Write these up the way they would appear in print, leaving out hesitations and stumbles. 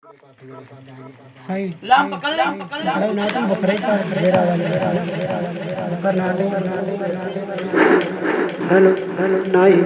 Hai, Lang pakal lang. kalau natin bekerja berawan karena hello naik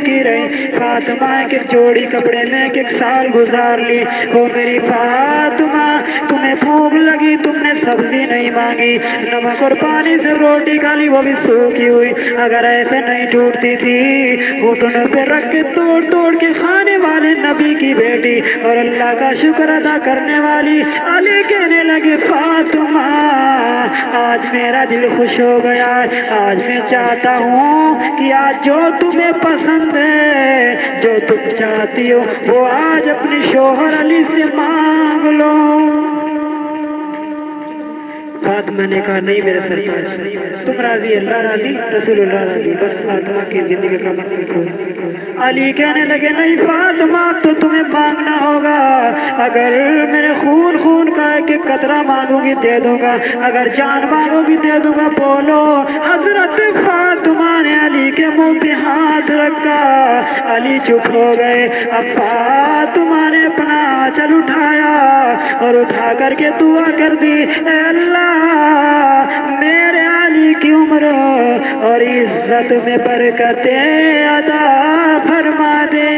کی رہی فاطمہ کے جوڑی کپڑے میں ایک سال گزار لی وہ میری فاطمہ تمہیں بھوک لگی تم نے سبزی نہیں مانگی نمک اور پانی سے روٹی کھا لی وہ بھی سوکھی ہوئی اگر ایسے نہیں ٹوٹتی تھی گھٹنوں پہ رکھ کے توڑ توڑ کے کھانے والے نبی کی بیٹی اور اللہ کا شکر ادا کرنے والی علی کہنے لگے فاطمہ آج میرا دل خوش ہو گیا آج میں چاہتا ہوں کہ آج جو تمہیں پسند ہے جو تم چاہتی ہو وہ آج اپنے شوہر علی سے مانگ لو فاطمہ نے کہا نہیں میرے سرکار تم راضی اللہ راضی رسول اللہ راضی بس فاطمہ کی زندگی کا مقصد کوئی علی کہنے لگے نہیں فاطمہ تو تمہیں مانگنا ہوگا اگر میرے خون کا ایک قطرہ مانگو گی دے دوں گا اگر جان مانگو گی دے دوں گا بولو حضرت فاطمہ نے علی کے منہ پہ ہاتھ رکھا علی چپ ہو گئے اب فاطمہ نے اپنا آنچل اٹھایا اور اٹھا کر کے دعا کر دی اے اللہ میرے علی کی عمر اور عزت میں برکتیں عطا فرما دے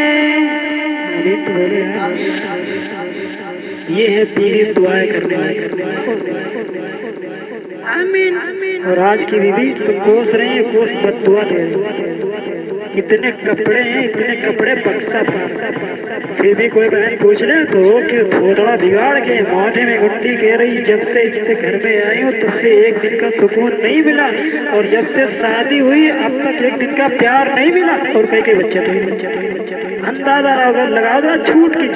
یہ ہے بیوی دعائیں کرنے والی اور آج کی بیوی تو کوس رہی ہے کوس بد دعا دے اتنے کپڑے ہیں اتنے کپڑے بکسا پھر بھی کوئی بہن پوچھ لے تو کہ تھوڑا بگاڑ کے ماٹھے میں گھٹی کہہ رہی جب سے گھر میں آئی ہوں تب سے ایک دن کا سکون نہیں ملا اور جب سے شادی ہوئی اب تک ایک دن کا پیار نہیں ملا اور کئی بچے تو اندازہ لگاؤ ذرا چھوٹ کی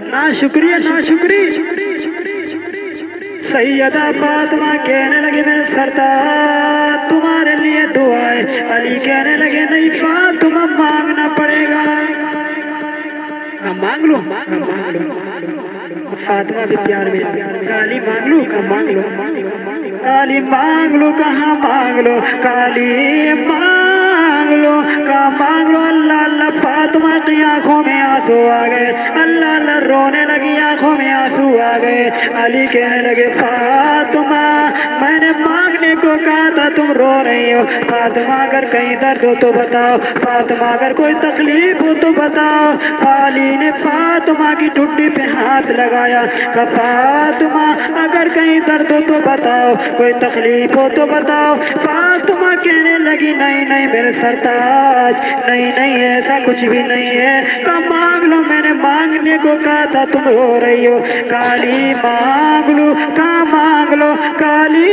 نا شکریہ سیدہ فاطمہ کہنے لگے میرے سردار تمہارے لیے دعا ہے علی کہنے لگے نہیں فاطمہ مانگنا پڑے گا مانگ لو فاطمہ بھی پیار میں کالی مانگ لو کالی مانگ لو کہاں مانگ لو کالی مانگ لو کہاں مانگ لو اللہ اللہ فاطمہ کی آنکھوں میں آنسو آ گئے اللہ اللہ رونے لگی آنکھوں میں آنسو آ گئے علی کہنے لگے فاطمہ میں نے مانگنے کو کہا تھا تم رو رہی ہو فاطمہ اگر کہیں درد ہو تو بتاؤ فاطمہ اگر کوئی تکلیف ہو تو بتاؤ علی نے فاطمہ کی ٹھڈی پہ ہاتھ لگایا کہ فاطمہ اگر کہیں درد ہو تو بتاؤ کوئی تکلیف ہو تو بتاؤ فاطمہ کہنے لگی نہیں نہیں میرے سرتاج نہیں ایسا کچھ بھی نہیں ہے کہ مانگ لو میں نے مانگنے کو کہا تھا تم رو رہی ہو کالی مانگ لو کہاں مانگ لو کالی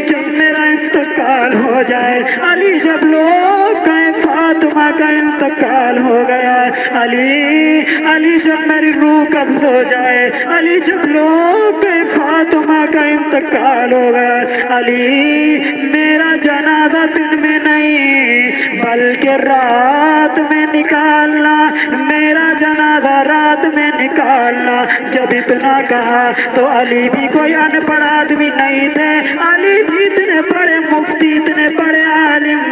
جب میرا انتقال ہو جائے علی جب لوگ کہیں فاطمہ کا انتقال ہو گیا علی جب میری روح قبض ہو جائے علی جب لوگ کہیں فاطمہ کا انتقال ہو گیا علی میرا جنازہ دن میں نہیں بلکہ رات میں نکالنا میرا جنازہ رات میں نکالنا جب اتنا کہا تو علی بھی کوئی ان پڑھ آدمی نہیں تھے علی بھی اتنے بڑے مفتی اتنے بڑے عالم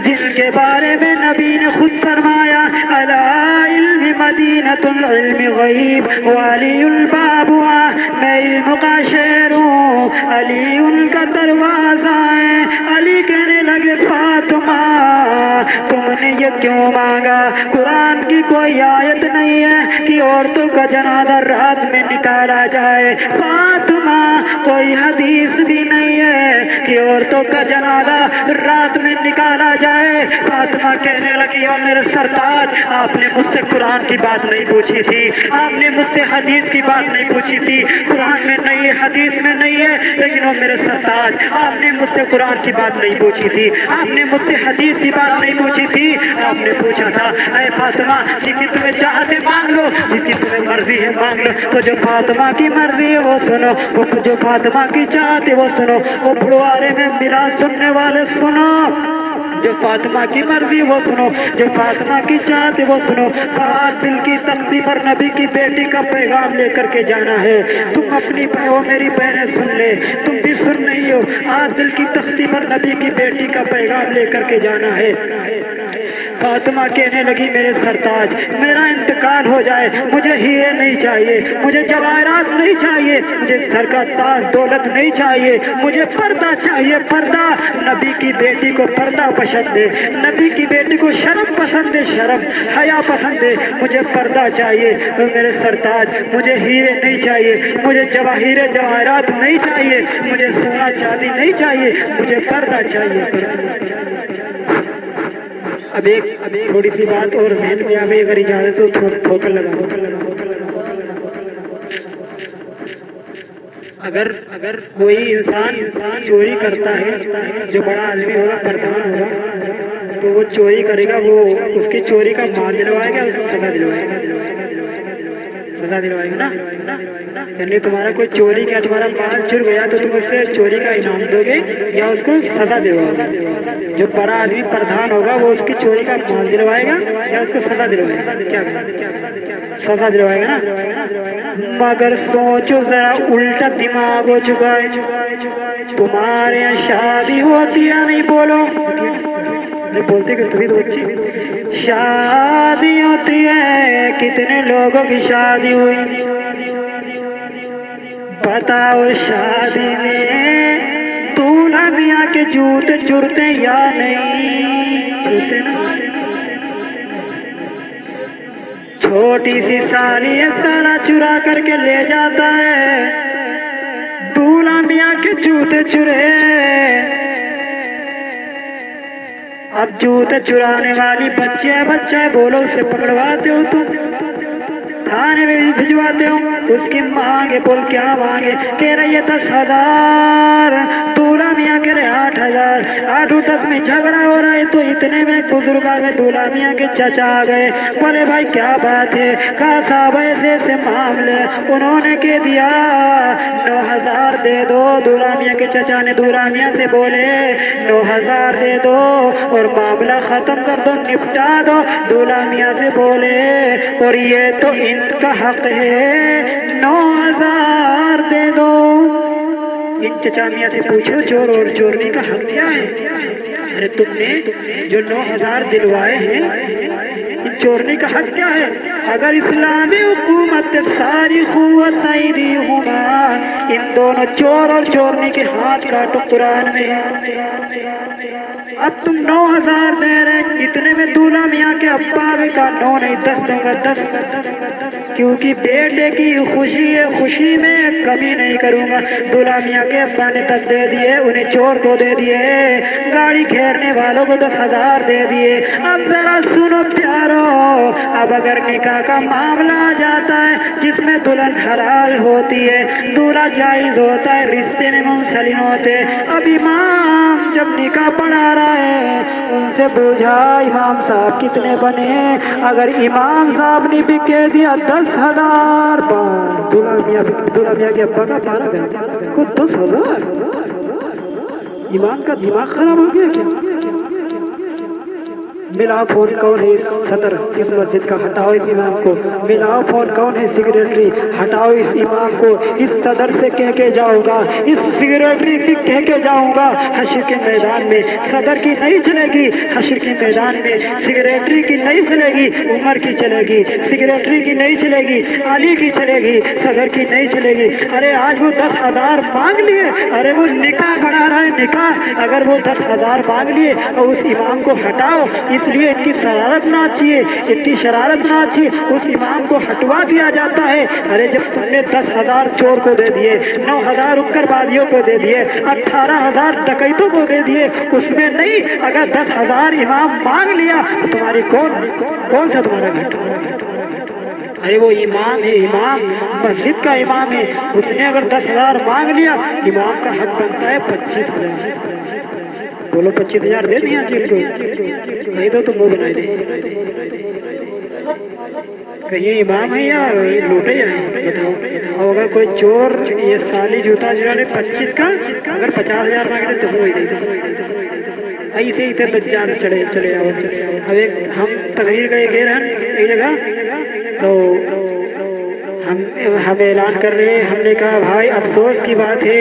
جن کے بارے میں نبی نے خود فرمایا علی علم مدینۃ العلم غیب وعلی الباب میں علم کا شہر ہوں علی ان کا دروازہ ہے علی کہنے لگے فاطمہ تم نے یہ کیوں مانگا قرآن کی کوئی آیت نہیں ہے کہ عورتوں کا جنازہ رات میں نکالا جائے فاطمہ کوئی حدیث بھی نہیں ہے کہ عورتوں کا جنازہ رات میں نکالا جائے فاطمہ کہنے لگی اور میرے سرتاج آپ نے مجھ سے قرآن کی بات نہیں پوچھی تھی آپ نے مجھ سے حدیث کی بات نہیں پوچھی تھی قرآن میں نہیں ہے حدیث میں نہیں ہے لیکن وہ میرے سرتاج آپ نے مجھ سے قرآن کی بات نہیں پوچھی تھی آپ نے مجھ سے حدیث کی بات نہیں پوچھی تھی آپ نے پوچھا تھا اے فاطمہ جس کی تمہیں چاہتے مانگ لو جس کی تمہیں مرضی ہے مانگ لو تو جو فاطمہ کی مرضی ہے وہ سنو وہ جو فاطمہ کی چاہتے وہ سنو وہ بڑوارے میں میراث سننے والے سنو جو فاطمہ کی مرضی وہ سنو جو فاطمہ کی چاہت وہ سنو آج دل کی تختی پر نبی کی بیٹی کا پیغام لے کر کے جانا ہے تم اپنی وہ میری بہنیں سن لے تم بھی سن نہیں ہو آج دل کی تختی پر نبی کی بیٹی کا پیغام لے کر کے جانا ہے فاطمہ کہنے لگی میرے سرتاج میرا انتقال ہو جائے مجھے ہیرے نہیں چاہیے مجھے جواہرات نہیں چاہیے مجھے گھر کا تاج دولت نہیں چاہیے مجھے پردہ چاہیے پردہ نبی کی بیٹی کو پردہ پسند ہے نبی کی بیٹی کو شرم پسند ہے شرم حیا پسند ہے مجھے پردہ چاہیے میرے سرتاج مجھے ہیرے نہیں چاہیے مجھے ہیرے جواہرات نہیں چاہیے مجھے سونا چاندی نہیں چاہیے مجھے پردہ چاہیے اب ایک تھوڑی سی بات اور ذہن میں آ گئی اگر اجازت ہو ٹھوکر لگا اگر کوئی انسان چوری کرتا ہے جو بڑا آدمی ہوگا پردھان ہوگا تو وہ چوری کرے گا وہ اس کی چوری کا مال دلوائے گا اس کو سزا دلوائے گا نا یعنی تمہارا کوئی چوری کیا تمہارا مال چر گیا تو تم اس سے چوری کا انعام دو گے یا اس کو سزا دلواؤ گے جو بڑا آدمی پردھان ہوگا وہ اس کی چوری کا مال دلوائے گا یا اس کو سزا دلوائے گا کیا سزا دلوائے گا نا مگر سوچو ذرا الٹا دماغ ہو چکا ہے تمہارے یہاں شادی ہوتی ہے نہیں بولو بولتے کہ تمہیں تو اچھی شادی ہوتی ہے کتنے لوگوں کی شادی ہوئی بتاؤ شادی میں دولہا میاں کے جوتے چرتے یا نہیں چھوٹی سی سالی سارا چرا کر کے لے جاتا ہے دولہا میاں کے جوتے چرے اب جوتے چرانے والی بچہ بولو اسے پکڑواتے ہو تم تھانے میں بھجواتے ہو اس کی مانگے بول کیا مانگے کہہ رہی ہے 10,000 دولہا میاں کہہ رہے 8,000 8 اور 10 میں جھگڑا ہو رہا ہے تو اتنے میں بزرگ آ گئے دولہا میاں کے چچا آ گئے بولے بھائی کیا بات ہے کہا صاحب ایسے معاملے انہوں نے کہہ دیا 9,000 دے دو دولہا میاں کے چچا نے دولہا میاں سے بولے 9,000 دے دو اور معاملہ ختم کر دو نپٹا دو دولہا میاں سے بولے اور یہ تو ان کا حق ہے 9,000 دے دو ان چچا میاں سے پوچھو چور اور چورنی کا حق کیا ہے ارے تم نے جو 9,000 دلوائے ہیں ان چورنی کا حق کیا ہے اگر اسلامی حکومت ساری قوت سعیدی ہوگا ان دونوں چور اور چورنی کے ہاتھ کاٹو قرآن میں اب تم 9,000 دے رہے اتنے میں دولہا میاں کے ابا کا 9 نہیں 10 دوں گا 10 کیونکہ بیٹے کی خوشی ہے خوشی میں کمی نہیں کروں گا دولہا میاں کے ابا نے 10 دے دیے انہیں چور کو دے دیے گاڑی گھیرنے والوں کو 10,000 دے دیے اب ذرا سنو پیارو اب اگر نکاح کا معاملہ آ جاتا ہے جس میں دلہن حلال ہوتی ہے دولہا جائز ہوتا ہے رشتے میں منسلم ہوتے اب امام جب نکاح پڑھا رہا ہے ان سے پوچھا امام صاحب کتنے بنے اگر امام صاحب نے بھی کہہ دیا 10,000 دولہا میاں کے ابا کا پارا گیا کو 10,000 امام کا دماغ خراب ہو گیا کیا ملاؤ فون کون ہے صدر اس مسجد کا ہٹاؤ اس امام کو ملاؤ فون کون ہے سیکریٹری ہٹاؤ اس امام کو اس صدر سے کہہ کے جاؤں گا اس سیکریٹری سے کہہ کے جاؤں گا حشر کے میدان میں صدر کی نہیں چلے گی حشر کے میدان میں سیکریٹری کی نہیں چلے گی عمر کی چلے گی سیکریٹری کی نہیں چلے گی علی کی چلے گی صدر کی نہیں چلے گی ارے آج وہ 10,000 مانگ لیے ارے وہ نکاح بنا رہا ہے نکاح اگر وہ 10,000 مانگ لیے اور اس امام کو ہٹاؤ اس لیے ان کی شرارت نہ چاہیے ان کی شرارت نہ چاہیے اس امام کو ہٹوا دیا جاتا ہے ارے جب تم نے 10,000 چور کو دے دیے 9,000 اکر بازیوں کو دے دیے 18,000 ڈکیتوں کو دے دیے اس میں نہیں اگر 10,000 امام مانگ لیا تو تمہاری کون سا تمہارا گھر ارے وہ امام ہے امام مسجد کا امام ہے اس نے اگر 10,000 مانگ لیا امام کا حق بنتا ہے 25,000 بولو 25,000 دے دیا چیز کو نہیں تو تم وہ بنائے دے کہیں امام ہے یا لوٹے ہیں بتاؤ اور اگر کوئی چور یہ سالی جوتا جو نے 25 کا اگر 50,000 مانگے تو ہو ہی نہیں ایسے ہی دجال چلے آؤ اب ایک ہم تقریر کا ایک ایک جگہ تو ہم اعلان کر رہے ہیں ہم نے کہا بھائی افسوس کی بات ہے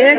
1